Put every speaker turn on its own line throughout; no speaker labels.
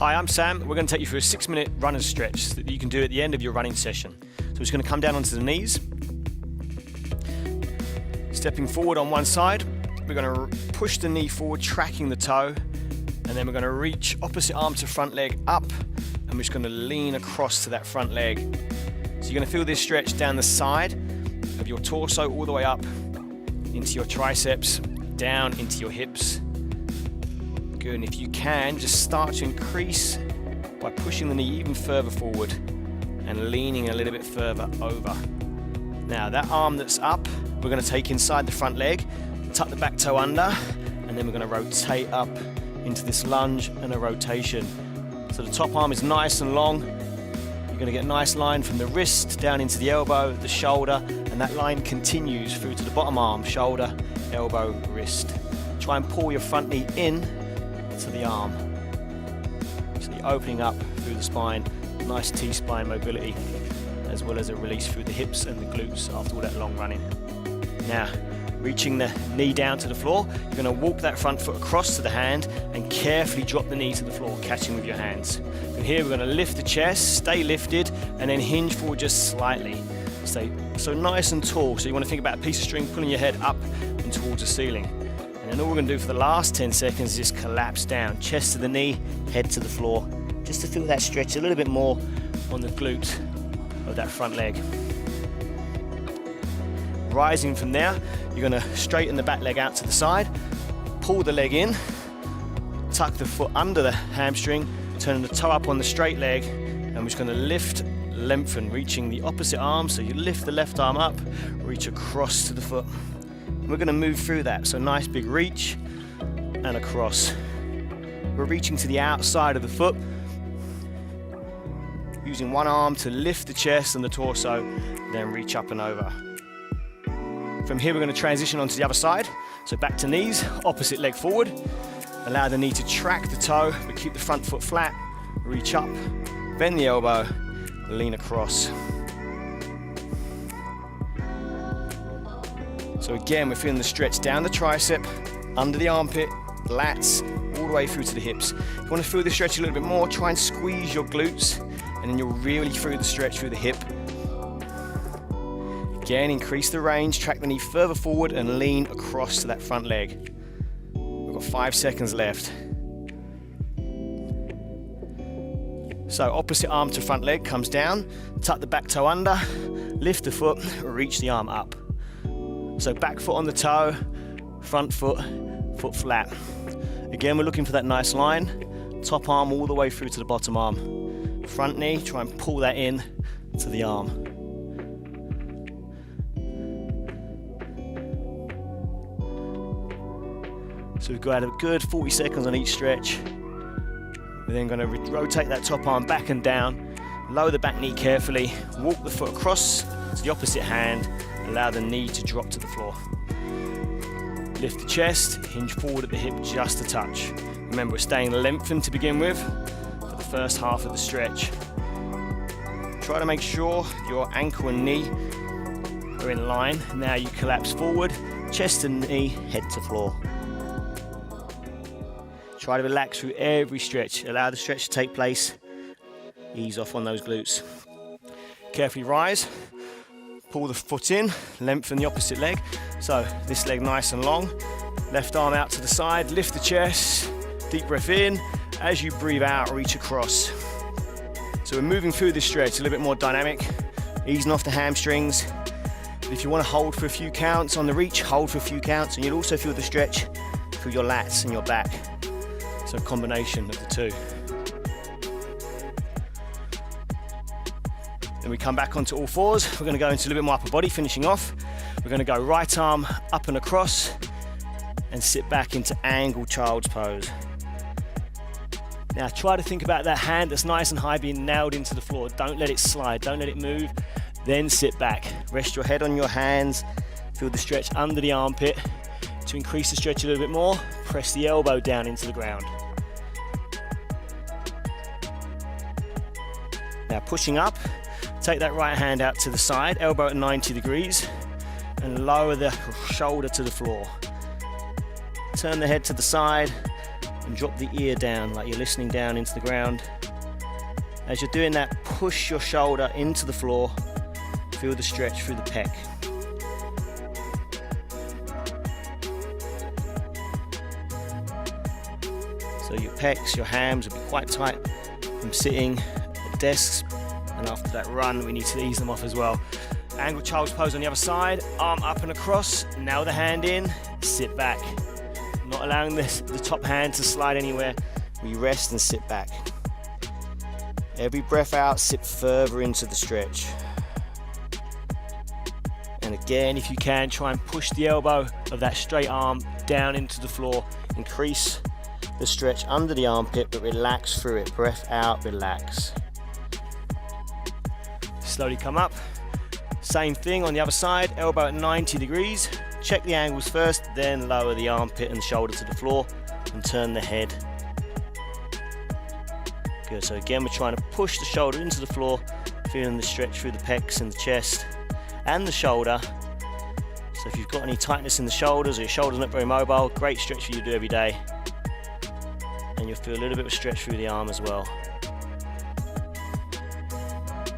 Hi, I'm Sam. We're going to take you through a 6-minute runner's stretch that you can do at the end of your running session. So we're just going to come down onto the knees. Stepping forward on one side, we're going to push the knee forward, tracking the toe, and then we're going to reach opposite arm to front leg up, and we're just going to lean across to that front leg. So you're going to feel this stretch down the side of your torso all the way up into your triceps, down into your hips. Good, and if you can, just start to increase by pushing the knee even further forward and leaning a little bit further over. Now that arm that's up, we're going to take inside the front leg, tuck the back toe under, and then we're going to rotate up into this lunge and a rotation. So the top arm is nice and long. You're going to get a nice line from the wrist down into the elbow, the shoulder, and that line continues through to the bottom arm, shoulder, elbow, wrist. Try and pull your front knee in to the arm. So you're opening up through the spine, nice T-spine mobility, as well as a release through the hips and the glutes after all that long running. Now, reaching the knee down to the floor, you're going to walk that front foot across to the hand and carefully drop the knee to the floor, catching with your hands. From here, we're going to lift the chest, stay lifted, and then hinge forward just slightly. Stay so nice and tall. So you want to think about a piece of string pulling your head up and towards the ceiling. And then all we're going to do for the last 10 seconds is just collapse down, chest to the knee, head to the floor, just to feel that stretch a little bit more on the glute of that front leg. Rising from there, you're going to straighten the back leg out to the side, pull the leg in, tuck the foot under the hamstring, turn the toe up on the straight leg, and we're just going to lift, lengthen, reaching the opposite arm. So you lift the left arm up, reach across to the foot. We're going to move through that, so nice big reach and across. We're reaching to the outside of the foot, using one arm to lift the chest and the torso, then reach up and over. From here, we're going to transition onto the other side. So back to knees, opposite leg forward. Allow the knee to track the toe, but keep the front foot flat. Reach up, bend the elbow, lean across. So again, we're feeling the stretch down the tricep, under the armpit, lats, all the way through to the hips. If you want to feel the stretch a little bit more, try and squeeze your glutes, and then you'll really feel the stretch through the hip. Again, increase the range, track the knee further forward and lean across to that front leg. We've got 5 seconds left. So opposite arm to front leg comes down, tuck the back toe under, lift the foot, reach the arm up. So back foot on the toe, front foot, foot flat. Again, we're looking for that nice line, top arm all the way through to the bottom arm. Front knee, try and pull that in to the arm. So we've got a good 40 seconds on each stretch. We're then going to rotate that top arm back and down, lower the back knee carefully, walk the foot across to the opposite hand, allow the knee to drop to the floor. Lift the chest, hinge forward at the hip just a touch. Remember, we're staying lengthened to begin with for the first half of the stretch. Try to make sure your ankle and knee are in line. Now you collapse forward, chest and knee, head to floor. Try to relax through every stretch. Allow the stretch to take place. Ease off on those glutes. Carefully rise. Pull the foot in, lengthen the opposite leg. So this leg nice and long. Left arm out to the side, lift the chest. Deep breath in. As you breathe out, reach across. So we're moving through this stretch a little bit more dynamic, easing off the hamstrings. If you want to hold for a few counts on the reach, hold for a few counts, and you'll also feel the stretch through your lats and your back. So a combination of the two. Then we come back onto all fours. We're going to go into a little bit more upper body, finishing off. We're going to go right arm up and across and sit back into angled child's pose. Now try to think about that hand that's nice and high being nailed into the floor. Don't let it slide, don't let it move. Then sit back. Rest your head on your hands. Feel the stretch under the armpit. To increase the stretch a little bit more, press the elbow down into the ground. Now pushing up, take that right hand out to the side, elbow at 90 degrees, and lower the shoulder to the floor. Turn the head to the side, and drop the ear down like you're listening down into the ground. As you're doing that, push your shoulder into the floor. Feel the stretch through the pec. So your pecs, your hams will be quite tight from sitting at desks, and after that run we need to ease them off as well. Angle child's pose on the other side, arm up and across, now the hand in, sit back. Not allowing the top hand to slide anywhere, we rest and sit back. Every breath out, sit further into the stretch. And again, if you can, try and push the elbow of that straight arm down into the floor. Increase the stretch under the armpit, but relax through it. Breath out, relax. Slowly come up. Same thing on the other side, elbow at 90 degrees. Check the angles first, then lower the armpit and shoulder to the floor and turn the head. Good, so again, we're trying to push the shoulder into the floor, feeling the stretch through the pecs and the chest and the shoulder. So if you've got any tightness in the shoulders or your shoulder's not very mobile, great stretch for you to do every day. And you'll feel a little bit of stretch through the arm as well.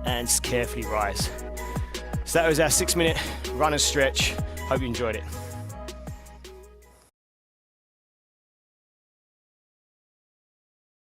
And just carefully rise. So that was our 6-minute run and stretch. Hope you enjoyed it.